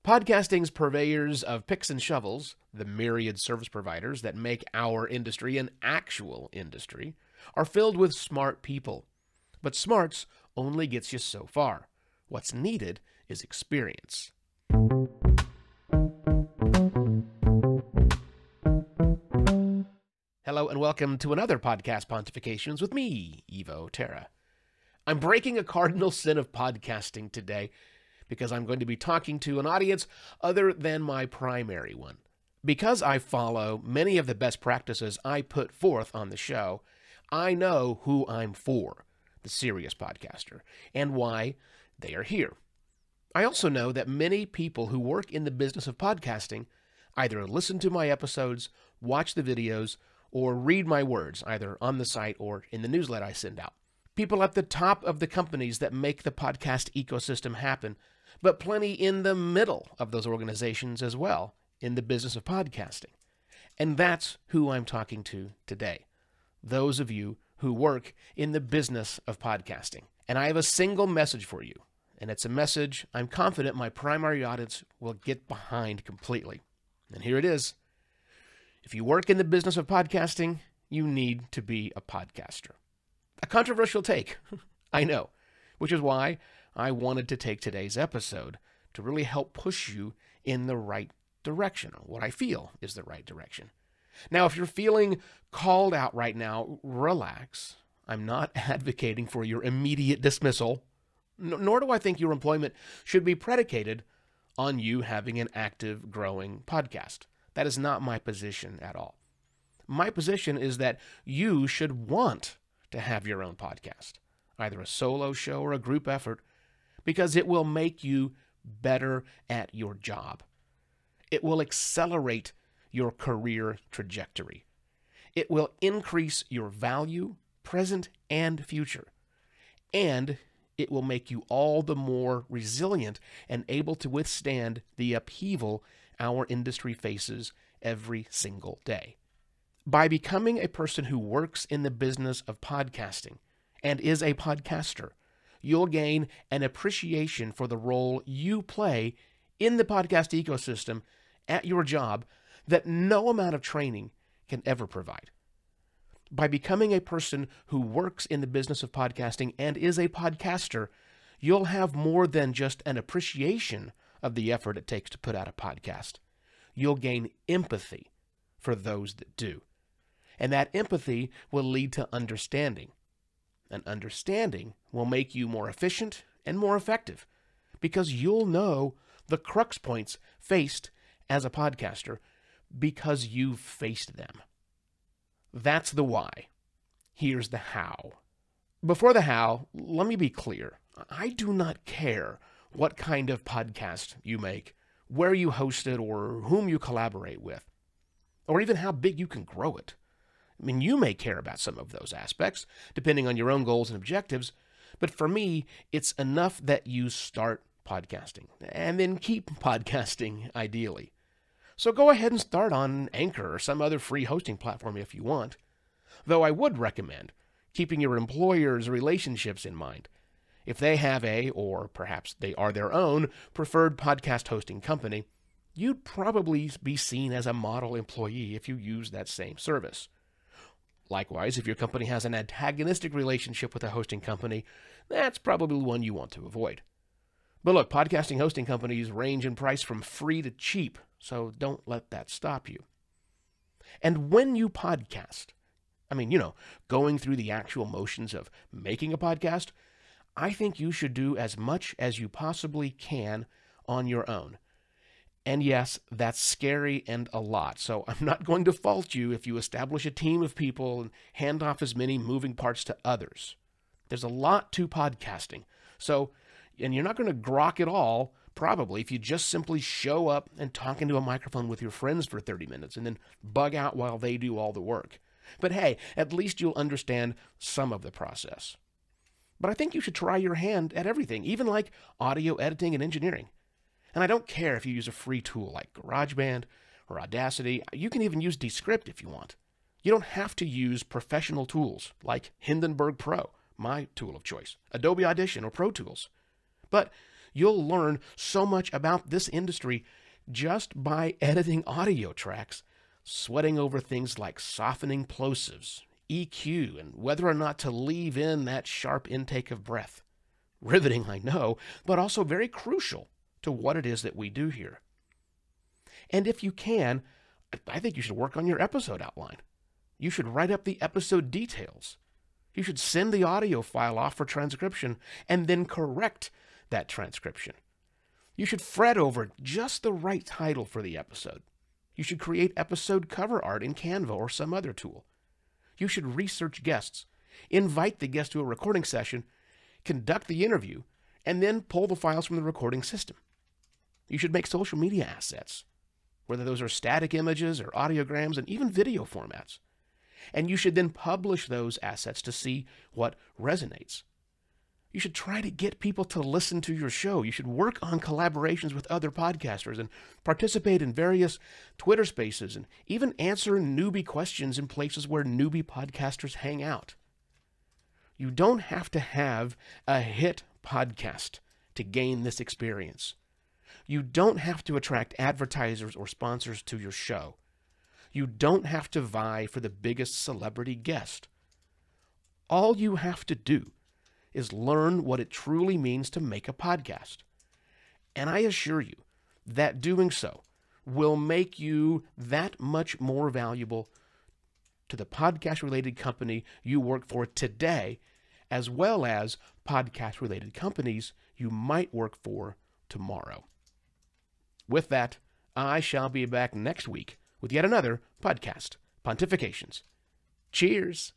Podcasting's purveyors of picks and shovels, the myriad service providers that make our industry an actual industry, are filled with smart people. But smarts only gets you so far. What's needed is experience. Hello and welcome to another podcast Pontifications with me, Evo Terra. I'm breaking a cardinal sin of podcasting today because I'm going to be talking to an audience other than my primary one. Because I follow many of the best practices I put forth on the show, I know who I'm for, the serious podcaster, and why they are here. I also know that many people who work in the business of podcasting either listen to my episodes, watch the videos, or read my words, either on the site or in the newsletter I send out. People at the top of the companies that make the podcast ecosystem happen, but plenty in the middle of those organizations as well in the business of podcasting. And that's who I'm talking to today. Those of you who work in the business of podcasting. And I have a single message for you. And it's a message I'm confident my primary audience will get behind completely. And here it is. If you work in the business of podcasting, you need to be a podcaster. A controversial take, I know, which is why I wanted to take today's episode to really help push you in the right direction, or what I feel is the right direction. Now, if you're feeling called out right now, relax. I'm not advocating for your immediate dismissal, nor do I think your employment should be predicated on you having an active, growing podcast. That is not my position at all. My position is that you should want to have your own podcast, either a solo show or a group effort, because it will make you better at your job. It will accelerate your career trajectory. It will increase your value, present and future. And it will make you all the more resilient and able to withstand the upheaval our industry faces every single day. By becoming a person who works in the business of podcasting and is a podcaster, you'll gain an appreciation for the role you play in the podcast ecosystem at your job that no amount of training can ever provide. By becoming a person who works in the business of podcasting and is a podcaster, you'll have more than just an appreciation of the effort it takes to put out a podcast. You'll gain empathy for those that do. And that empathy will lead to understanding. And understanding will make you more efficient and more effective because you'll know the crux points faced as a podcaster because you've faced them. That's the why. Here's the how. Before the how, let me be clear. I do not care what kind of podcast you make, where you host it, or whom you collaborate with, or even how big you can grow it. I mean, you may care about some of those aspects, depending on your own goals and objectives, but for me, it's enough that you start podcasting, and then keep podcasting, ideally. So go ahead and start on Anchor or some other free hosting platform if you want, though I would recommend keeping your employer's relationships in mind. If they have or perhaps they are their own, preferred podcast hosting company, you'd probably be seen as a model employee if you use that same service. Likewise, if your company has an antagonistic relationship with a hosting company, that's probably one you want to avoid. But look, podcasting hosting companies range in price from free to cheap, so don't let that stop you. And when you podcast, going through the actual motions of making a podcast, I think you should do as much as you possibly can on your own. And yes, that's scary and a lot, so I'm not going to fault you if you establish a team of people and hand off as many moving parts to others. There's a lot to podcasting, and you're not going to grok it all, probably, if you just simply show up and talk into a microphone with your friends for 30 minutes and then bug out while they do all the work. But hey, at least you'll understand some of the process. But I think you should try your hand at everything, even like audio editing and engineering. And I don't care if you use a free tool like GarageBand or Audacity. You can even use Descript if you want. You don't have to use professional tools like Hindenburg Pro, my tool of choice, Adobe Audition, or Pro Tools. But You'll learn so much about this industry just by editing audio tracks, sweating over things like softening plosives, EQ, and whether or not to leave in that sharp intake of breath. Riveting, I know, but also very crucial to what it is that we do here. And if you can, I think you should work on your episode outline. You should write up the episode details. You should send the audio file off for transcription and then correct that transcription. You should fret over just the right title for the episode. You should create episode cover art in Canva or some other tool. You should research guests, invite the guest to a recording session, conduct the interview, and then pull the files from the recording system. You should make social media assets, whether those are static images or audiograms and even video formats. And you should then publish those assets to see what resonates. You should try to get people to listen to your show. You should work on collaborations with other podcasters and participate in various Twitter spaces and even answer newbie questions in places where newbie podcasters hang out. You don't have to have a hit podcast to gain this experience. You don't have to attract advertisers or sponsors to your show. You don't have to vie for the biggest celebrity guest. All you have to do is learn what it truly means to make a podcast. And I assure you that doing so will make you that much more valuable to the podcast-related company you work for today, as well as podcast-related companies you might work for tomorrow. With that, I shall be back next week with yet another podcast, Pontifications. Cheers!